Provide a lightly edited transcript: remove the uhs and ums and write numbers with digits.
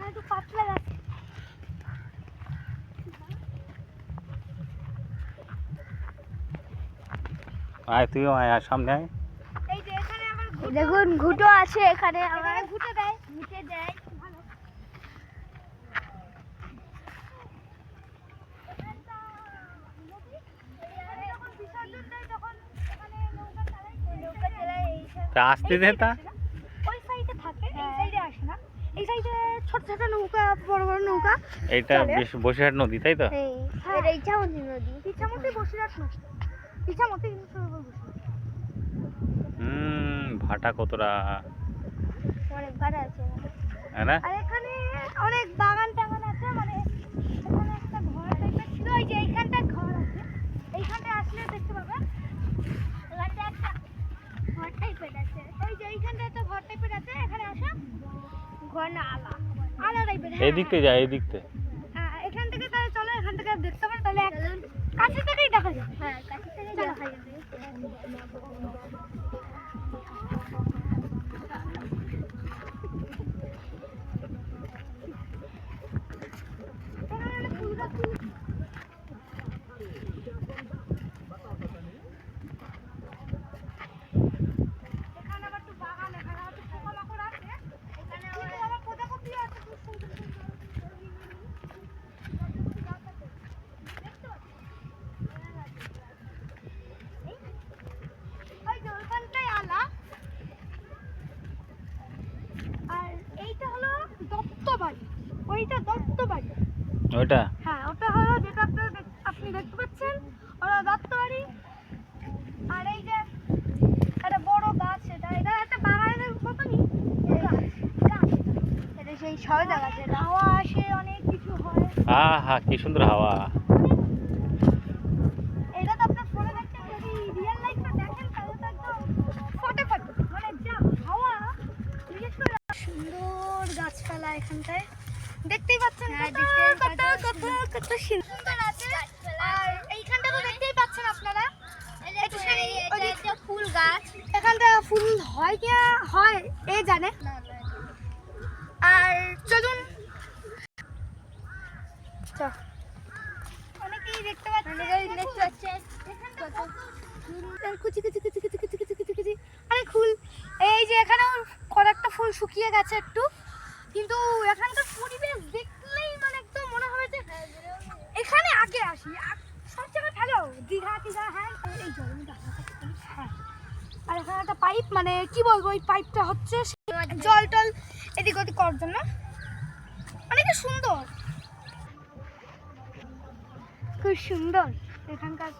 একটু পাতলা যাচ্ছে। আয় তুইও আয়, আর সামনে আয়। এই যে এখানে আমার দেখুন ঘুঁটো আছে, এখানে আমার ঘুঁটে দেয়, ঘুঁটে দেয় ভালো। তা আসতে দে তা। ওই সাইডে থাকে, এই সাইডে আসে না। এই সাইডে ছোট ছোট নৌকা, বড় বড় নৌকা। এইটা বসিরহাট নদী, তাই তো? এটা ইছামতি নদী। ইছামতি বসিরহাট নদী। ইছামতি কিন্তু সুন্দর বসিরহাট। ভাটা কতটা অনেক ভাটা আছে, হ্যাঁ না? আর এখানে অনেক বাগান টাগান আছে। মানে এখানে একটা ঘর টাইপের ছিল, ওই যে এইখানটা ঘর আছে। এইখানটা আসলে দেখতে পাবেন এখানটা একটা ঘর টাইপের আছে। ওই যে এইখানটা একটা ঘর টাইপের আছে, এখানে আসা ঘর না আলা আলা টাইপের। এই দিকতে যা, এই দিকতে। হ্যাঁ, এখান থেকে তাহলে চলো, এখান থেকে দেখতে পাবেন। তাহলে কাছে থেকেই দেখা যায়। হ্যাঁ, কাছে থেকেই দেখা যায়। আর এইটা হলো দত্তবাড়ি, ওইটা দত্তবাড়ি। ওইটা? হ্যাঁ, ওটা হলো যেটা আপনি দেখতে পাচ্ছেন, ওটা দত্তবাড়ি। আর এই যে একটা বড় গাছ, এটা একটা বাগানের মতনই গাছ। এটা সেই সবেদা গাছের, হাওয়া আসে, অনেক কিছু হয়। হা কি সুন্দর হাওয়া। এটা তো আপনার ফোনে দেখছেন, যদি রিয়েল লাইফে দেখেন তাহলে তো একদম ফটে ফটে, মানে যা হাওয়া। বিশেষ করে সুন্দর গাছপালা এখানটায় দেখতেই পাচ্ছেন, কত সুন্দর আছে। আর এইখানটা তো দেখতেই পাচ্ছেন আপনারা, এটা ফুল গাছ। এখানটা ফুল হয় কি হয় এ জানে। আর চলুন, অনেকেই দেখতে পাচ্ছেন কুচি কুচি কুচি কুচি কুচি কুচি কুচি কুচি অনেক ফুল। এই যে এখানেও কয়েকটা ফুল শুকিয়ে গেছে একটু, কিন্তু এখানকার পরিবেশ দেখলেই মানে একদম মনে হবে যে এখানে আগে আসি। সব জায়গায় ভালো, দীঘা টিঘা। হ্যাঁ, এই জল হ্যাঁ। আর এখানে একটা পাইপ, মানে কি বলবো, ওই পাইপটা হচ্ছে জল টল এদিক ওদিক করার জন্য। অনেক সুন্দর, খুব সুন্দর এখানকার